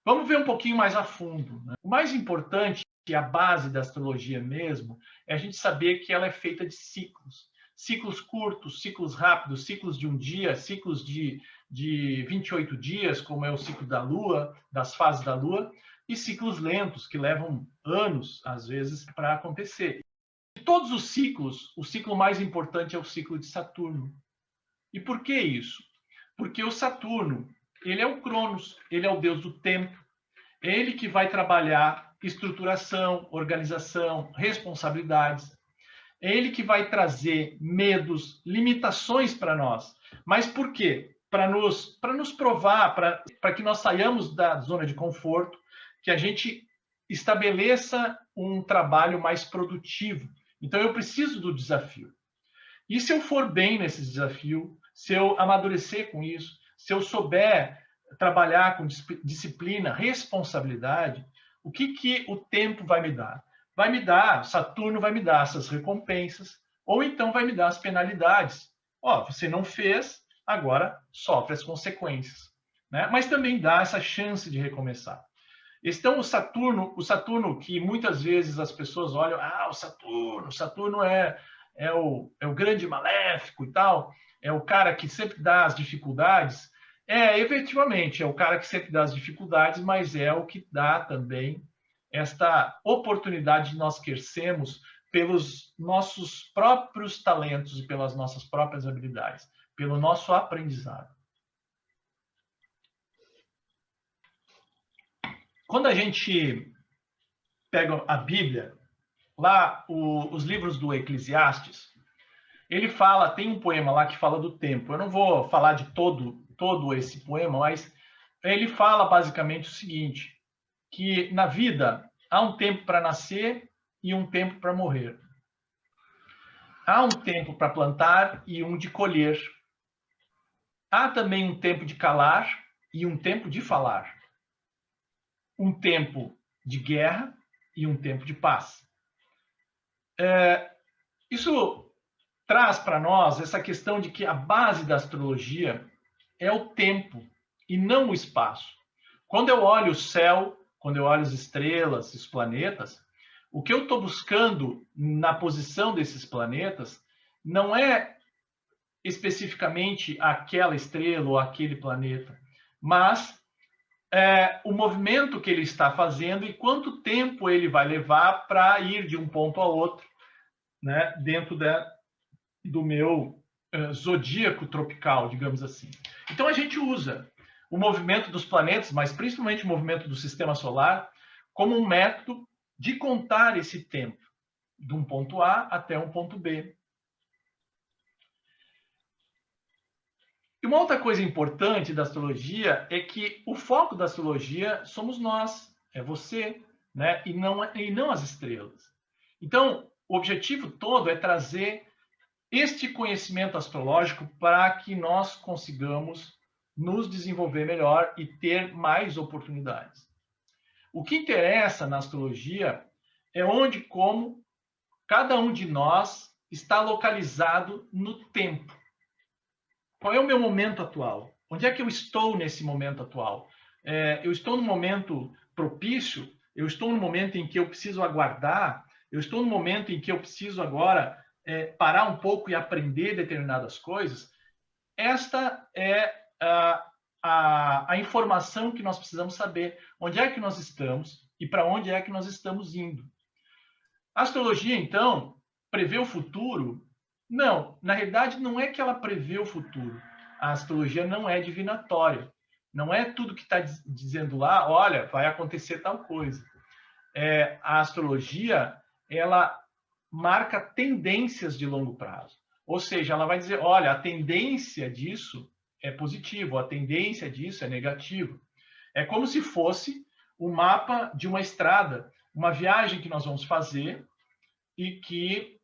Vamos ver um pouquinho mais a fundo, né? O mais importante, que é a base da astrologia mesmo, é a gente saber que ela é feita de ciclos. Ciclos curtos, ciclos rápidos, ciclos de um dia, ciclos de 28 dias, como é o ciclo da Lua, das fases da Lua, e ciclos lentos, que levam anos, às vezes, para acontecer. De todos os ciclos, o ciclo mais importante é o ciclo de Saturno. E por que isso? Porque o Saturno, ele é o Cronos, ele é o deus do tempo, é ele que vai trabalhar estruturação, organização, responsabilidades. É ele que vai trazer medos, limitações para nós. Mas por quê? Para nos provar, para que nós saiamos da zona de conforto, que a gente estabeleça um trabalho mais produtivo. Então, eu preciso do desafio. E se eu for bem nesse desafio, se eu amadurecer com isso, se eu souber trabalhar com disciplina, responsabilidade, o que o tempo vai me dar? Vai me dar, Saturno vai me dar essas recompensas, ou então vai me dar as penalidades. Ó, você não fez, agora sofre as consequências. Né? Mas também dá essa chance de recomeçar. Então, o Saturno que muitas vezes as pessoas olham, o Saturno é o grande maléfico e tal, é o cara que sempre dá as dificuldades. Efetivamente, é o cara que sempre dá as dificuldades, mas é o que dá também esta oportunidade de nós crescermos pelos nossos próprios talentos e pelas nossas próprias habilidades, pelo nosso aprendizado. Quando a gente pega a Bíblia, lá os livros do Eclesiastes, ele fala, tem um poema lá que fala do tempo. Eu não vou falar de todo esse poema, mas ele fala basicamente o seguinte, que na vida há um tempo para nascer e um tempo para morrer. Há um tempo para plantar e um de colher. Há também um tempo de calar e um tempo de falar. Um tempo de guerra e um tempo de paz. Isso traz para nós essa questão de que a base da astrologia é o tempo e não o espaço. Quando eu olho o céu, quando eu olho as estrelas, os planetas, o que eu estou buscando na posição desses planetas não é especificamente aquela estrela ou aquele planeta, mas o movimento que ele está fazendo e quanto tempo ele vai levar para ir de um ponto a outro, né, dentro do meu zodíaco tropical, digamos assim. Então a gente usa o movimento dos planetas, mas principalmente o movimento do sistema solar, como um método de contar esse tempo, de um ponto A até um ponto B. E uma outra coisa importante da astrologia é que o foco da astrologia somos nós, é você, né? E não as estrelas. Então, o objetivo todo é trazer este conhecimento astrológico para que nós consigamos nos desenvolver melhor e ter mais oportunidades. O que interessa na astrologia é onde e como cada um de nós está localizado no tempo. Qual é o meu momento atual? Onde é que eu estou nesse momento atual? Eu estou num momento propício? Eu estou num momento em que eu preciso aguardar? Eu estou num momento em que eu preciso agora parar um pouco e aprender determinadas coisas? Esta é a informação que nós precisamos saber. Onde é que nós estamos e para onde é que nós estamos indo? A astrologia, então, prevê o futuro? Não, na realidade não é que ela prevê o futuro. A astrologia não é divinatória. Não é tudo que está dizendo lá, olha, vai acontecer tal coisa. A astrologia, ela marca tendências de longo prazo. Ou seja, ela vai dizer, olha, a tendência disso é positivo, a tendência disso é negativo. É como se fosse o mapa de uma estrada, uma viagem que nós vamos fazer e que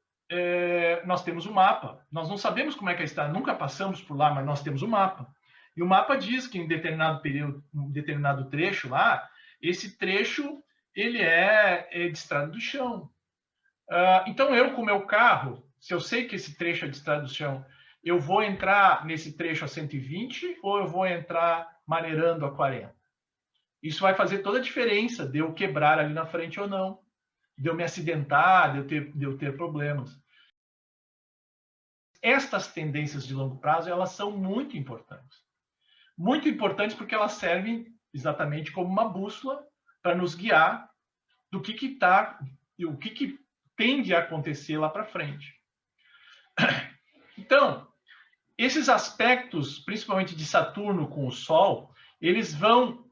nós temos um mapa. Nós não sabemos como é que é a estrada, nunca passamos por lá, mas nós temos um mapa. E o mapa diz que em determinado período, em determinado trecho lá, esse trecho ele é de estrada do chão. Então, eu com o meu carro, se eu sei que esse trecho é de estrada do chão, eu vou entrar nesse trecho a 120 ou eu vou entrar maneirando a 40? Isso vai fazer toda a diferença de eu quebrar ali na frente ou não, de eu me acidentar, de eu ter problemas. Estas tendências de longo prazo, elas são muito importantes. Muito importantes porque elas servem exatamente como uma bússola para nos guiar do que tá, o que tende a acontecer lá para frente. Então, esses aspectos, principalmente de Saturno com o Sol, eles vão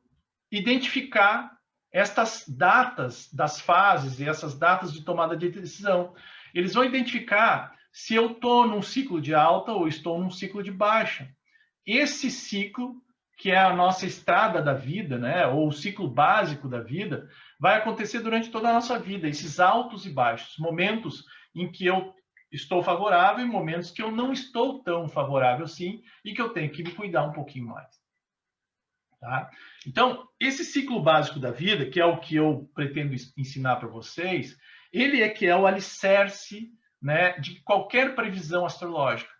identificar estas datas das fases e essas datas de tomada de decisão. Eles vão identificar se eu estou num ciclo de alta ou estou num ciclo de baixa. Esse ciclo, que é a nossa estrada da vida, né, ou o ciclo básico da vida, vai acontecer durante toda a nossa vida, esses altos e baixos, momentos em que eu estou favorável e momentos que eu não estou tão favorável assim e que eu tenho que me cuidar um pouquinho mais. Tá? Então, esse ciclo básico da vida, que é o que eu pretendo ensinar para vocês, ele é que é o alicerce, né, de qualquer previsão astrológica.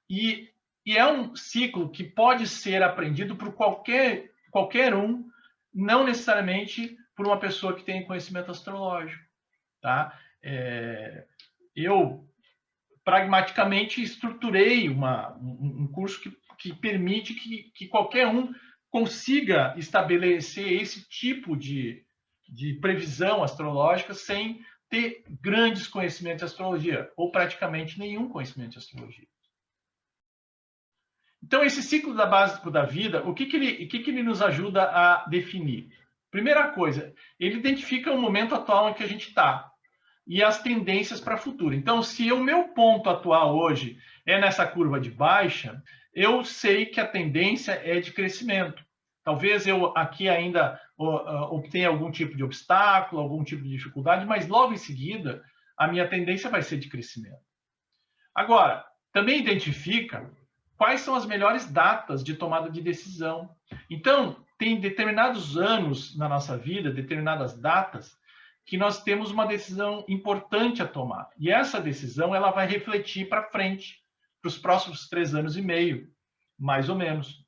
E é um ciclo que pode ser aprendido por qualquer um, não necessariamente por uma pessoa que tem conhecimento astrológico. Tá? Eu, pragmaticamente, estruturei um curso que permite que qualquer um consiga estabelecer esse tipo de previsão astrológica sem ter grandes conhecimentos de astrologia, ou praticamente nenhum conhecimento de astrologia. Então, esse ciclo básico da vida, o que ele nos ajuda a definir? Primeira coisa, ele identifica o momento atual em que a gente está e as tendências para o futuro. Então, se o meu ponto atual hoje é nessa curva de baixa, eu sei que a tendência é de crescimento. Talvez eu aqui ainda obtenha algum tipo de obstáculo, algum tipo de dificuldade, mas logo em seguida a minha tendência vai ser de crescimento. Agora, também identifica quais são as melhores datas de tomada de decisão. Então, tem determinados anos na nossa vida, determinadas datas, que nós temos uma decisão importante a tomar. E essa decisão ela vai refletir para frente, para os próximos 3 anos e meio, mais ou menos.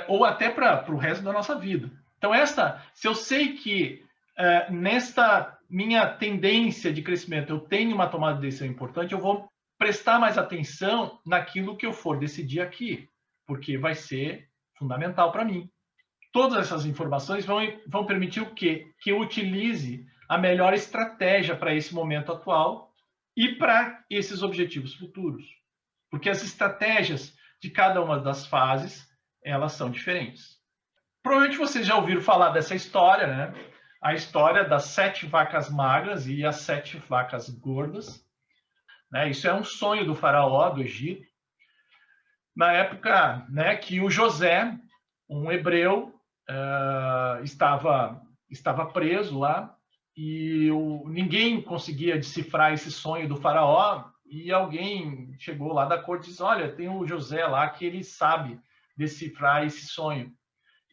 Ou até para o resto da nossa vida. Então, se eu sei que nesta minha tendência de crescimento eu tenho uma tomada de decisão importante, eu vou prestar mais atenção naquilo que eu for decidir aqui, porque vai ser fundamental para mim. Todas essas informações vão permitir o quê? Que eu utilize a melhor estratégia para esse momento atual e para esses objetivos futuros. Porque as estratégias de cada uma das fases, elas são diferentes. Provavelmente vocês já ouviram falar dessa história, né? A história das 7 vacas magras e as 7 vacas gordas. Né? Isso é um sonho do faraó do Egito. Na época, né, que o José, um hebreu, estava preso lá e ninguém conseguia decifrar esse sonho do faraó e alguém chegou lá da corte e disse, olha, tem o José lá que ele sabe decifrar esse sonho.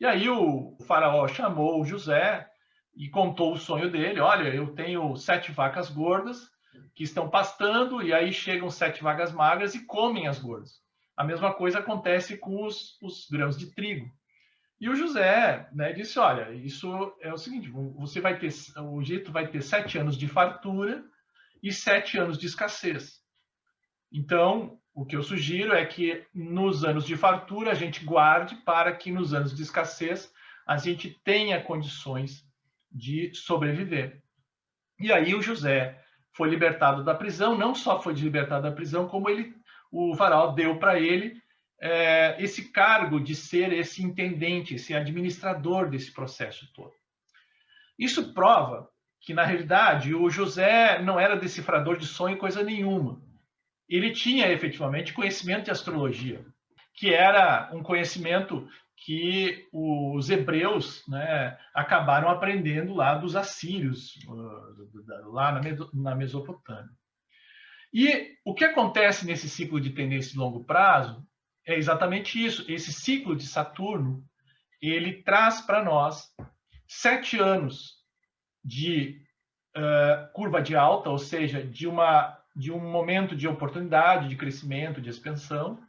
E aí o faraó chamou o José e contou o sonho dele, olha, eu tenho 7 vacas gordas que estão pastando e aí chegam 7 vacas magras e comem as gordas. A mesma coisa acontece com os grãos de trigo. E o José, né, disse, olha, isso é o seguinte, o Egito vai ter 7 anos de fartura e 7 anos de escassez. Então, o que eu sugiro é que nos anos de fartura a gente guarde para que nos anos de escassez a gente tenha condições de sobreviver. E aí o José foi libertado da prisão, não só foi libertado da prisão, como o faraó deu para ele esse cargo de ser esse intendente, esse administrador desse processo todo. Isso prova que, na realidade, o José não era decifrador de sonho coisa nenhuma. Ele tinha, efetivamente, conhecimento de astrologia, que era um conhecimento que os hebreus, né, acabaram aprendendo lá dos assírios, lá na Mesopotâmia. E o que acontece nesse ciclo de tendência de longo prazo é exatamente isso. Esse ciclo de Saturno, ele traz para nós 7 anos de curva de alta, ou seja, de um momento de oportunidade, de crescimento, de expansão,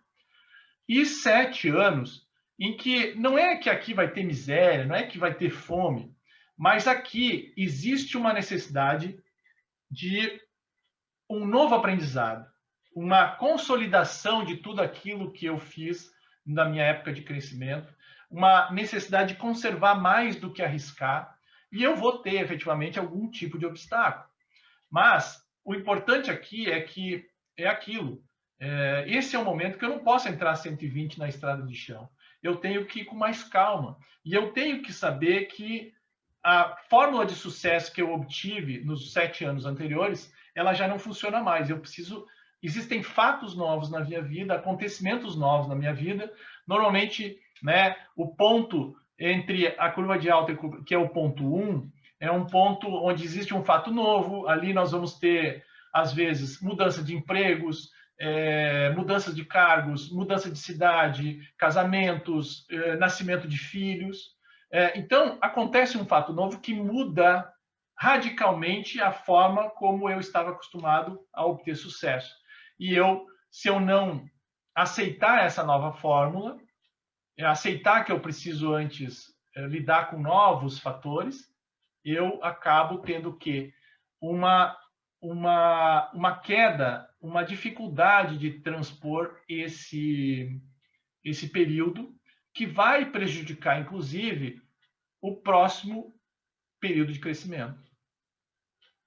e 7 anos em que não é que aqui vai ter miséria, não é que vai ter fome, mas aqui existe uma necessidade de um novo aprendizado, uma consolidação de tudo aquilo que eu fiz na minha época de crescimento, uma necessidade de conservar mais do que arriscar, e eu vou ter efetivamente algum tipo de obstáculo. Mas o importante aqui é que é aquilo. Esse é o momento que eu não posso entrar 120 na estrada de chão. Eu tenho que ir com mais calma. E eu tenho que saber que a fórmula de sucesso que eu obtive nos 7 anos anteriores, ela já não funciona mais. Eu preciso. Existem fatos novos na minha vida, acontecimentos novos na minha vida. Normalmente, né, o ponto entre a curva de alta, que é o ponto 1, é um ponto onde existe um fato novo. Ali nós vamos ter, às vezes, mudança de empregos, mudança de cargos, mudança de cidade, casamentos, nascimento de filhos. Então, acontece um fato novo que muda radicalmente a forma como eu estava acostumado a obter sucesso. E eu, se eu não aceitar essa nova fórmula, aceitar que eu preciso antes lidar com novos fatores, eu acabo tendo que uma queda, uma dificuldade de transpor esse período, que vai prejudicar, inclusive, o próximo período de crescimento.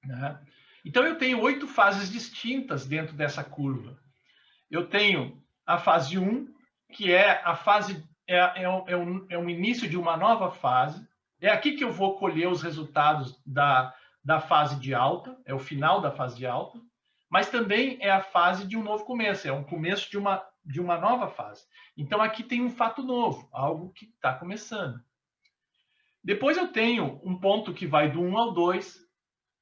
Né? Então, eu tenho 8 fases distintas dentro dessa curva. Eu tenho a fase 1, que é a fase, é um início de uma nova fase. É aqui que eu vou colher os resultados da fase de alta, é o final da fase de alta, mas também é a fase de um novo começo, é um começo de uma nova fase. Então, aqui tem um fato novo, algo que está começando. Depois eu tenho um ponto que vai do 1 ao 2,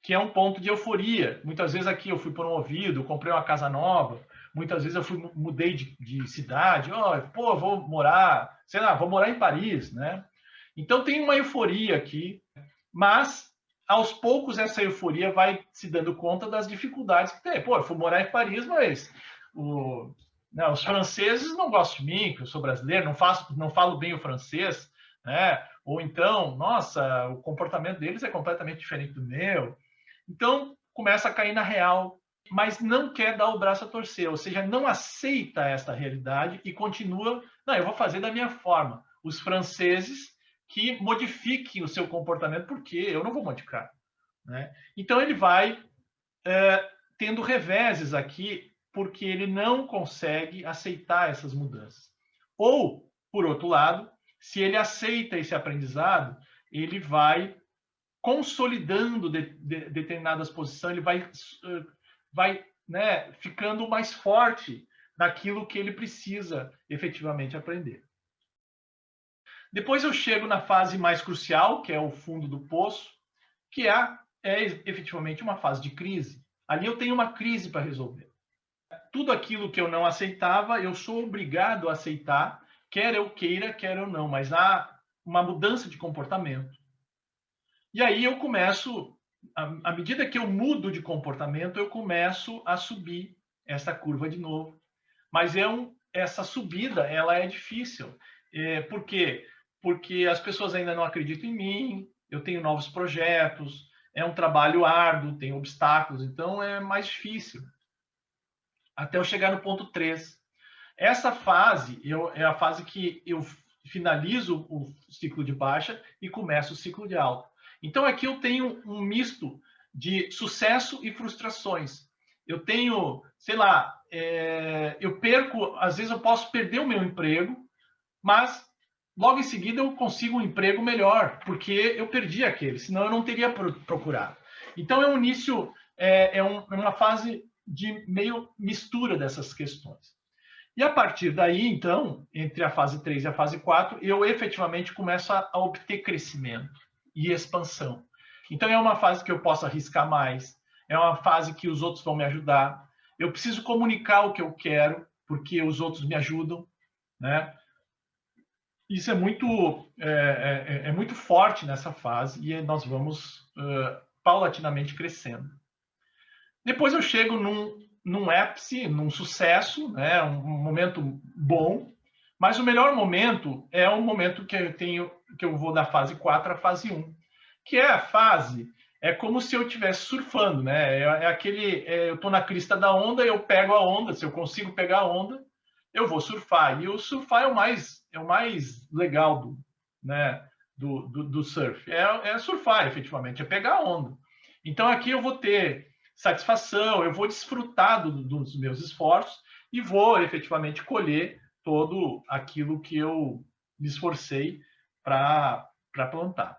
que é um ponto de euforia. Muitas vezes aqui eu fui promovido, comprei uma casa nova, muitas vezes eu mudei de cidade, vou morar, sei lá, vou morar em Paris, né? Então tem uma euforia aqui, mas aos poucos essa euforia vai se dando conta das dificuldades que tem. Eu fui morar em Paris, mas os franceses não gostam de mim, que eu sou brasileiro, não falo bem o francês, né? Ou então, nossa, o comportamento deles é completamente diferente do meu. Então, começa a cair na real, mas não quer dar o braço a torcer, ou seja, não aceita esta realidade e continua, não, eu vou fazer da minha forma. Os franceses que modifiquem o seu comportamento, porque eu não vou modificar. Né? Então, ele vai tendo reveses aqui, porque ele não consegue aceitar essas mudanças. Ou, por outro lado, se ele aceita esse aprendizado, ele vai consolidando determinadas posições, ele vai ficando mais forte naquilo que ele precisa efetivamente aprender. Depois eu chego na fase mais crucial, que é o fundo do poço, que é efetivamente uma fase de crise. Ali eu tenho uma crise para resolver. Tudo aquilo que eu não aceitava, eu sou obrigado a aceitar, quer eu queira, quer eu não, mas há uma mudança de comportamento. E aí eu começo, à medida que eu mudo de comportamento, eu começo a subir essa curva de novo. Mas essa subida, ela é difícil. Por quê? Porque as pessoas ainda não acreditam em mim, eu tenho novos projetos, é um trabalho árduo, tem obstáculos, então é mais difícil. Até eu chegar no ponto 3. Essa fase é a fase que eu finalizo o ciclo de baixa e começo o ciclo de alta. Então, aqui eu tenho um misto de sucesso e frustrações. Eu tenho, sei lá, eu perco, às vezes eu posso perder o meu emprego, mas logo em seguida eu consigo um emprego melhor, porque eu perdi aquele, senão eu não teria procurado. Então, é um início, uma fase de meio mistura dessas questões. E a partir daí, então, entre a fase 3 e a fase 4, eu efetivamente começo a obter crescimento e expansão. Então, é uma fase que eu posso arriscar mais, é uma fase que os outros vão me ajudar. Eu preciso comunicar o que eu quero, porque os outros me ajudam. Né? Isso é muito forte nessa fase e nós vamos paulatinamente crescendo. Depois eu chego num ápice, num sucesso, né? Um momento bom, Mas o melhor momento é o momento que eu vou da fase 4 à fase 1, que é a fase, é como se eu estivesse surfando, né? Eu estou na crista da onda, eu pego a onda, se eu consigo pegar a onda, eu vou surfar. E o surfar é o mais legal né, do surf. É surfar, efetivamente, é pegar a onda. Então aqui eu vou ter satisfação, eu vou desfrutar dos meus esforços e vou efetivamente colher todo aquilo que eu me esforcei para plantar.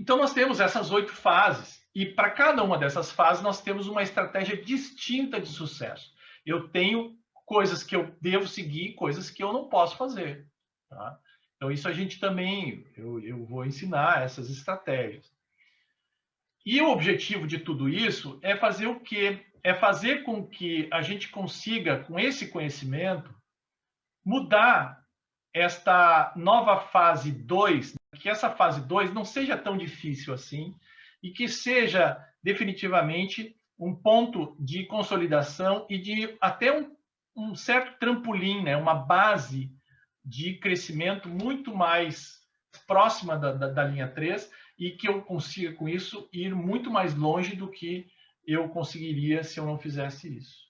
Então, nós temos essas 8 fases, e para cada uma dessas fases, nós temos uma estratégia distinta de sucesso. Eu tenho coisas que eu devo seguir, coisas que eu não posso fazer. Tá? Então, isso a gente também, eu vou ensinar essas estratégias. E o objetivo de tudo isso é fazer o quê? É fazer com que a gente consiga, com esse conhecimento, mudar esta nova fase 2, que essa fase 2 não seja tão difícil assim e que seja definitivamente um ponto de consolidação e de até um certo trampolim, né? Uma base de crescimento muito mais próxima da linha 3 e que eu consiga, com isso, ir muito mais longe do que eu conseguiria se eu não fizesse isso.